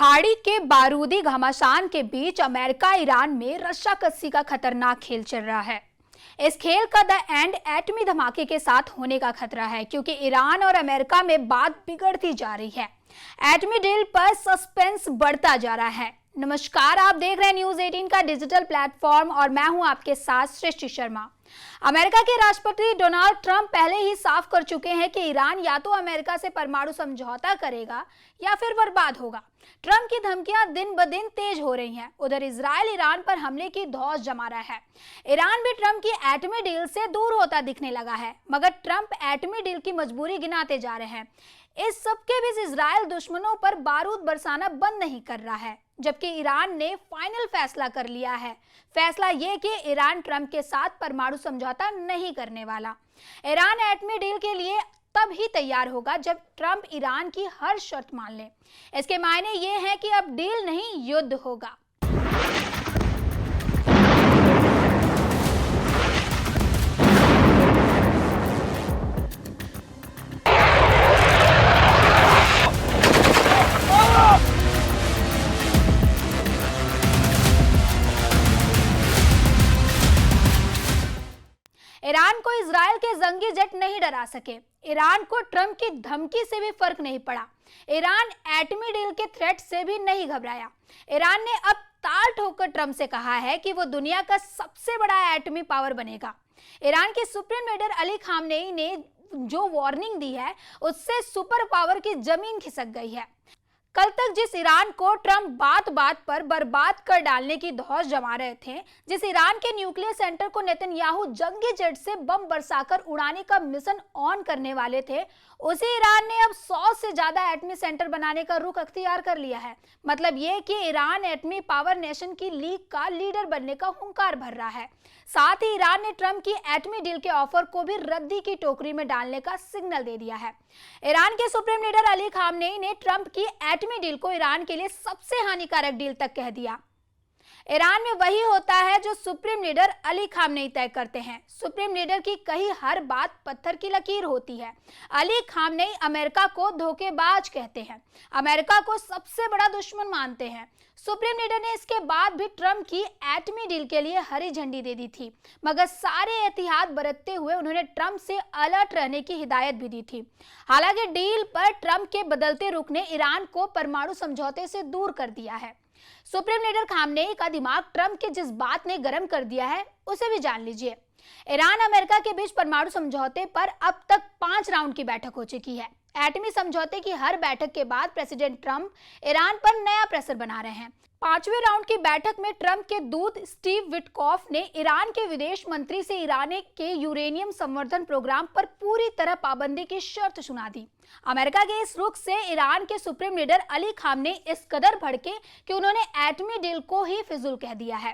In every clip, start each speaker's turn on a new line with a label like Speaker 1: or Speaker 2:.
Speaker 1: खाड़ी के बारूदी घमासान के बीच अमेरिका ईरान में रस्साकसी का खतरनाक खेल चल रहा है। इस खेल का द एंड एटमी धमाके के साथ होने का खतरा है, क्योंकि ईरान और अमेरिका में बात बिगड़ती जा रही है। एटमी डील पर सस्पेंस बढ़ता जा रहा है। नमस्कार, आप देख रहे हैं न्यूज 18 का डिजिटल प्लेटफॉर्म और मैं हूं आपके साथ सृष्टि शर्मा। अमेरिका के राष्ट्रपति डोनाल्ड ट्रंप पहले ही साफ कर चुके हैं कि ईरान या तो अमेरिका से परमाणु समझौता करेगा या फिर बर्बाद होगा। ट्रंप की धमकियां दिन ब दिन तेज हो रही हैं। उधर इजराइल ईरान पर हमले की धौंस जमा रहा है। ईरान भी ट्रंप की एटमी डील से दूर होता दिखने लगा है, मगर ट्रंप एटमी डील की मजबूरी गिनाते जा रहे हैं। इस सबके बीच इजराइल दुश्मनों पर बारूद बरसाना बंद नहीं कर रहा है, जबकि ईरान ने फाइनल फैसला कर लिया है। फैसला ये कि ईरान ट्रंप के साथ परमाणु समझौता नहीं करने वाला। ईरान एटमी डील के लिए तब ही तैयार होगा जब ट्रंप ईरान की हर शर्त मान ले। इसके मायने ये हैं कि अब डील नहीं, युद्ध होगा। ईरान को इजराइल के जंगी जेट नहीं डरा सके। ईरान को ट्रंप की धमकी से भी फर्क नहीं पड़ा। ईरान एटमी डील के थ्रेट से भी नहीं घबराया। ईरान ने अब ताल ठोककर ट्रंप से कहा है कि वो दुनिया का सबसे बड़ा एटमी पावर बनेगा। ईरान के सुप्रीम लीडर अली खामनेई ने जो वार्निंग दी है, उससे सुपर पावर की जमीन खिसक गई है। कल तक जिस ईरान को ट्रंप बात बात पर बर्बाद कर डालने की धौंस जमा रहे थे, जिस ईरान के न्यूक्लियर सेंटर को नेतन्याहू जंगी जेट से बम बरसाकर उड़ाने का मिशन ऑन करने वाले थे, उसी ईरान ने अब 100 से ज्यादा एटमी सेंटर बनाने का रुख अख्तियार कर लिया है। मतलब ये कि ईरान एटमी पावर नेशन की लीग का लीडर बनने का हुंकार भर रहा है। साथ ही ईरान ने ट्रंप की एटमी डील के ऑफर को भी रद्दी की टोकरी में डालने का सिग्नल दे दिया है। ईरान के सुप्रीम लीडर अली खामनेई ने ट्रंप की एटमी डील को ईरान के लिए सबसे हानिकारक डील तक कह दिया। ईरान में वही होता है जो सुप्रीम लीडर अली खामनेई तय करते हैं। सुप्रीम लीडर की कही हर बात पत्थर की लकीर होती है। अली खामनेई अमेरिका को धोखेबाज कहते हैं, अमेरिका को सबसे बड़ा दुश्मन मानते हैं। सुप्रीम लीडर ने इसके बाद भी ट्रंप की एटमी डील के लिए हरी झंडी दे दी थी, मगर सारे एहतियात बरतते हुए उन्होंने ट्रंप से अलर्ट रहने की हिदायत भी दी थी। हालांकि डील पर ट्रंप के बदलते रुख ने ईरान को परमाणु समझौते से दूर कर दिया है। सुप्रीम लीडर खामनेई का दिमाग ट्रंप के जिस बात ने गर्म कर दिया है, उसे भी जान लीजिए। ईरान अमेरिका के बीच परमाणु समझौते पर अब तक 5 राउंड की बैठक हो चुकी है। एटमी समझौते की हर बैठक के बाद प्रेसिडेंट ट्रंप ईरान पर नया प्रेशर बना रहे हैं। 5वें राउंड की बैठक में ट्रंप के दूत स्टीव विटकॉफ ने ईरान के विदेश मंत्री से ईरान के यूरेनियम संवर्धन प्रोग्राम पर पूरी तरह पाबंदी की शर्त सुना दी। अमेरिका के इस रुख से ईरान के सुप्रीम लीडर अली खामनेई इस कदर भड़के कि उन्होंने एटमी डील को ही फिजूल कह दिया है।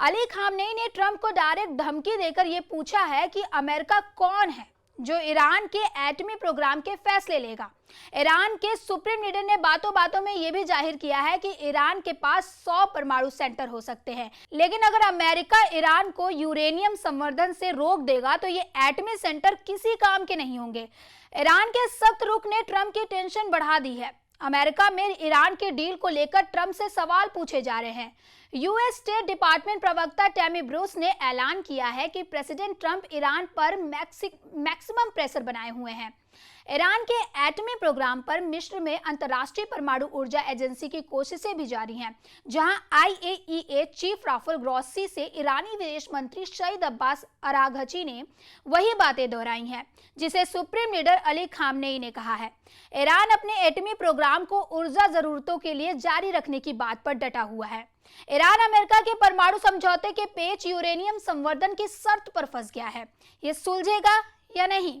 Speaker 1: अली खामनेई ने ट्रंप को डायरेक्ट धमकी देकर यह पूछा है कि अमेरिका कौन है जो ईरान के एटमी प्रोग्राम के फैसले लेगा। ईरान के सुप्रीम लीडर ने बातों बातों में यह भी जाहिर किया है कि ईरान के पास 100 परमाणु सेंटर हो सकते हैं, लेकिन अगर अमेरिका ईरान को यूरेनियम संवर्धन से रोक देगा तो ये एटमी सेंटर किसी काम के नहीं होंगे। ईरान के सख्त रुख ने ट्रंप की टेंशन बढ़ा दी है। अमेरिका में ईरान के डील को लेकर ट्रंप से सवाल पूछे जा रहे हैं। यूएस स्टेट डिपार्टमेंट प्रवक्ता टैमी ब्रूस ने ऐलान किया है कि प्रेसिडेंट ट्रंप ईरान पर मैक्सिमम प्रेशर बनाए हुए हैं। ईरान के एटमी प्रोग्राम पर मिस्र में अंतर्राष्ट्रीय परमाणु ऊर्जा एजेंसी की कोशिशें भी जारी हैं, जहां IAEA चीफ राफेल ग्रॉसी से ईरानी विदेश मंत्री सईद अब्बास अराघची ने वही बातें दोहराई हैं जिसे सुप्रीम लीडर अली खामनेई ने कहा है। ईरान अपने एटमी प्रोग्राम को ऊर्जा जरूरतों के लिए जारी रखने की बात पर डटा हुआ है। ईरान अमेरिका के परमाणु समझौते के पेच यूरेनियम संवर्धन की शर्त पर फंस गया है। ये सुलझेगा या नहीं?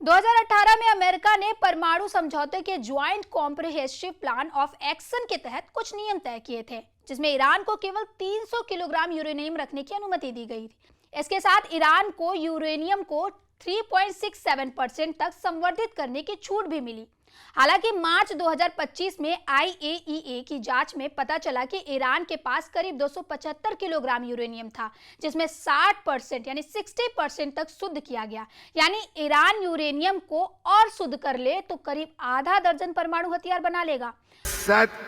Speaker 1: 2018 में अमेरिका ने परमाणु समझौते के joint comprehensive plan of action के तहत कुछ नियम तय किए थे, जिसमें ईरान को केवल 300 किलोग्राम यूरेनियम रखने की अनुमति दी गई थी। इसके साथ ईरान को यूरेनियम को 3.67% तक संवर्धित करने की छूट भी मिली। हालांकि मार्च 2025 में IAEA की जांच में पता चला कि ईरान के पास करीब 275 किलोग्राम यूरेनियम था, जिसमें 60% यानी 60% तक शुद्ध किया गया। यानी ईरान यूरेनियम को और शुद्ध कर ले तो करीब आधा दर्जन परमाणु हथियार बना लेगा।
Speaker 2: 100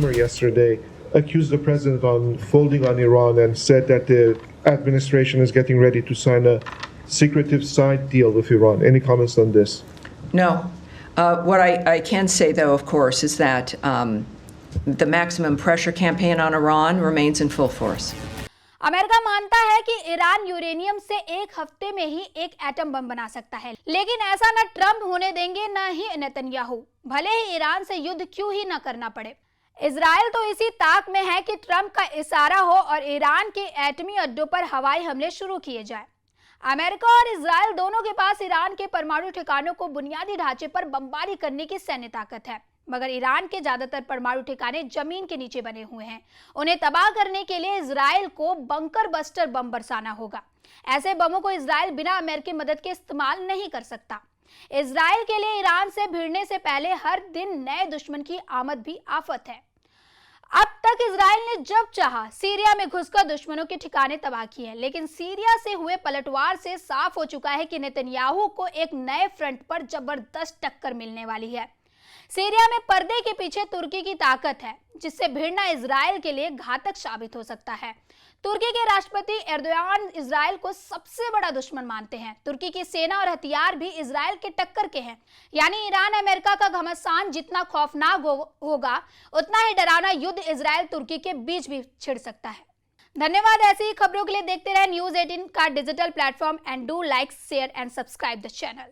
Speaker 3: Yesterday accused the president on folding on Iran and said that the administration is getting ready to sign a secretive side deal with Iran. Any comments on this?
Speaker 4: No. What I can say, though, of course, is that the maximum pressure campaign on Iran remains in full force.
Speaker 1: America मानता है कि Iran uranium से एक हफ्ते में ही एक atom bomb बना सकता है, लेकिन ऐसा न ट्रंप होने देंगे न ही नेतन्याहू, भले ही ईरान से युद्ध क्यों ही न करना पड़े। इजराइल तो इसी ताक में है कि ट्रंप का इशारा हो और ईरान के एटमी अड्डों पर हवाई हमले शुरू किए जाए। अमेरिका और इजराइल दोनों के पास ईरान के परमाणु ठिकानों को बुनियादी ढांचे पर बमबारी करने की सैन्य ताकत है, मगर ईरान के ज्यादातर परमाणु ठिकाने जमीन के नीचे बने हुए हैं। उन्हें तबाह करने के लिए इजराइल को बंकर बस्टर बम बरसाना होगा। ऐसे बमों को इजराइल बिना अमेरिकी मदद के इस्तेमाल नहीं कर सकता। इजराइल के लिए ईरान से भिड़ने से पहले हर दिन नए दुश्मन की आमद भी आफत है। अब तक इजराइल ने जब चाहा सीरिया में घुसकर दुश्मनों के ठिकाने तबाह किए, लेकिन सीरिया से हुए पलटवार से साफ हो चुका है कि नेतन्याहू को एक नए फ्रंट पर जबरदस्त टक्कर मिलने वाली है। सीरिया में पर्दे के पीछे तुर्की की ताकत है, जिससे भिड़ना इजराइल के लिए घातक साबित हो सकता है। तुर्की के राष्ट्रपति एर्दोगान इजराइल को सबसे बड़ा दुश्मन मानते हैं। तुर्की की सेना और हथियार भी इजराइल के टक्कर के हैं। यानी ईरान अमेरिका का घमासान जितना खौफनाक होगा, उतना ही डरावना युद्ध इजराइल तुर्की के बीच भी छिड़ सकता है। धन्यवाद। ऐसी ही खबरों के लिए देखते रहे News 18 का digital platform and do like, share and subscribe the channel.